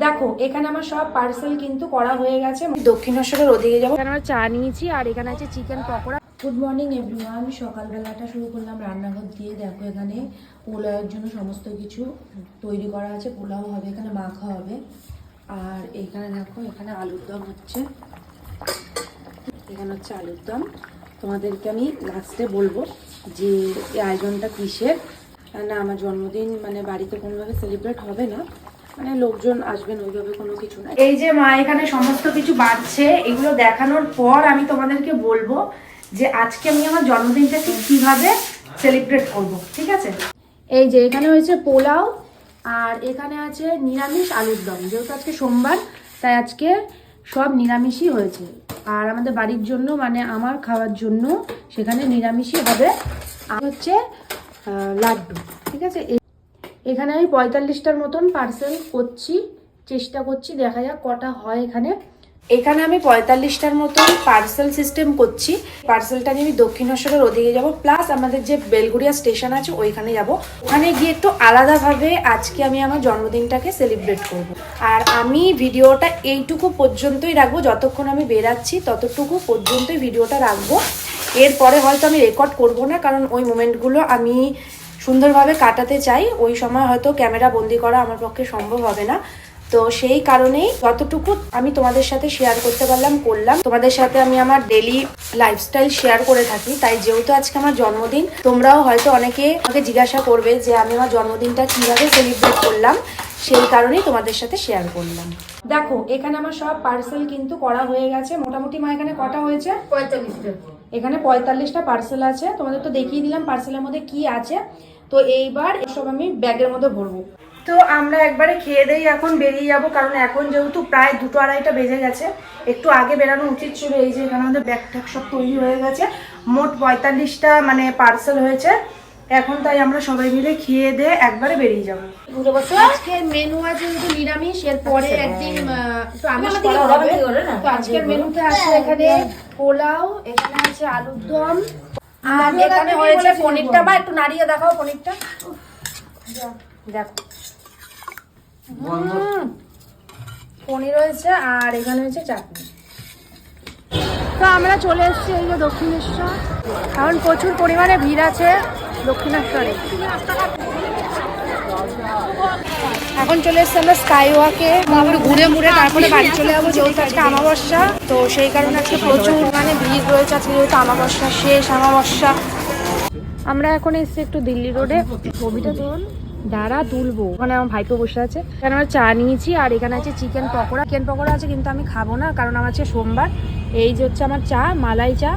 দেখো এখানে আমার সব পার্সেল কিন্তু করা হয়ে গেছে। দক্ষিণেশ্বরের ওদিকে যাবো। এখানে আমরা চা নিয়েছি আর এখানে আছে chicken pakora. Good morning everyone. সকালবেলাটা শুরু করলাম রান্নাঘর দিয়ে। দেখো এখানে পোলাওয়ের জন্য সমস্ত কিছু তৈরি করা আছে। পোলাও হবে, এখানে মাখা হবে। আর এখানে দেখো এখানে আলুর দম হচ্ছে। এখানে হচ্ছে আলুর দম। তোমাদেরকে আমি লাস্টে বলবো যে এই আয়োজনটা কিসের। না, আমার জন্মদিন মানে বাড়িতে কোনোভাবে সেলিব্রেট হবে না, মানে লোকজন আসবেন ওইভাবে কোনো কিছু না। এই যে মা এখানে সমস্ত কিছু বাড়ছে, এগুলো দেখানোর পর আমি তোমাদেরকে বলবো যে আজকে আমি আমার জন্মদিনটা ঠিক কিভাবে সেলিব্রেট করব, ঠিক আছে? এই যে এখানে হয়েছে পোলাও আর এখানে আছে নিরামিষ আলুর দম। যেহেতু আজকে সোমবার তাই আজকে সব নিরামিষই হয়েছে। আর আমাদের বাড়ির জন্য মানে আমার খাওয়ার জন্য সেখানে নিরামিষই হবে। আর হচ্ছে লাড্ডু, ঠিক আছে? এখানে আমি 45টার মতন পার্সেল করছি, চেষ্টা করছি, দেখা যাক কটা হয়। এখানে আমি 45টার মতন পার্সেল সিস্টেম করছি। পার্সেলটা নিয়ে আমি দক্ষিণেশ্বরের ওদিকে যাব, প্লাস আমাদের যে বেলগুড়িয়া স্টেশন আছে ওইখানে যাব। ওখানে গিয়ে একটু আলাদাভাবে আজকে আমি আমার জন্মদিনটাকে সেলিব্রেট করব। আর আমি ভিডিওটা এইটুকু পর্যন্তই রাখবো, যতক্ষণ আমি বেরাচ্ছি ততটুকু পর্যন্তই ভিডিওটা রাখবো। এরপরে হয়তো আমি রেকর্ড করব না, কারণ ওই মোমেন্টগুলো আমি সুন্দরভাবে কাটাতে চাই। ওই সময় হয়তো ক্যামেরা বন্দি করা আমার পক্ষে সম্ভব হবে না। তো সেই কারণেই যতটুকু আমি তোমাদের সাথে শেয়ার করতে পারলাম করলাম। তোমাদের সাথে আমি আমার ডেলি লাইফস্টাইল শেয়ার করে থাকি, তাই যেহেতু আজকে আমার জন্মদিন, তোমরাও হয়তো অনেকে আমাকে জিজ্ঞাসা করবে যে আমি আমার জন্মদিনটা কিভাবে সেলিব্রেট করলাম, সেই কারণেই তোমাদের সাথে শেয়ার করলাম। দেখো এখানে আমার সব পার্সেল কিন্তু করা হয়ে গেছে। মোটামুটি মা এখানে কটা হয়েছে? 45টা। এখানে 45টা পার্সেল আছে। তোমাদের তো দেখিয়ে দিলাম পার্সেলের মধ্যে কি আছে। তো এইবার এসব আমি ব্যাগের মধ্যে ভরবো। তো আমরা একবারে খেয়ে দেই, এখন বেরিয়ে যাব, কারণ এখন যেহেতু প্রায় 2-2:30টা বেজে গেছে। একটু আগে বেরানো উচিত ছিল। এই যে এখানে আমাদের ব্যাগ ট্যাগ সব তৈরি হয়ে গেছে। মোট 45টা মানে পার্সেল হয়েছে এখন, তাই আমরা সবাই মিলে খেয়ে দিয়ে একবারে বেরিয়ে যাবো। আজকের মেনু আছে কিন্তু নিরামিষ, এরপরে একদিন একটু আমিষ করা হবে। তো আজকের মেনুতে আছে এখানে পোলাও, এখানে আছে আলুর দম, আর এখানে হয়েছে পনিরটা। বা একটু নাড়িয়ে দেখাও পনিরটা, দেখো পনির হয়েছে, আর এখানে হয়েছে চাটনি। তো আমরা চলে এসেছি এই যে দক্ষিণেশ্বর। এখন প্রচুর পরিমাণে ভিড় আছে দক্ষিণেশ্বরে। এখন চলে এসছি আমরা স্কাই ওয়াকে। ঘুরে মুড়ে তারপরে বাড়ি চলে যাবো, যেহেতু আজকে অমাবস্যা। তো সেই কারণে আজকে প্রচুর মানে ভিড় রয়েছে আজকে, যেহেতু অমাবস্যা শেষ অমাবস্যা। আমরা এখন এসছি একটু দিল্লি রোডে। ছবিটা দাঁড়া তুলবো। ওখানে আমার ভাইপো বসে আছে। এখানে আমরা চা নিয়েছি আর এখানে আছে চিকেন পকোড়া। চিকেন পকোড়া আছে কিন্তু আমি খাবো না, কারণ আমার আছে সোমবার। এই যে হচ্ছে আমার চা, মালাই চা।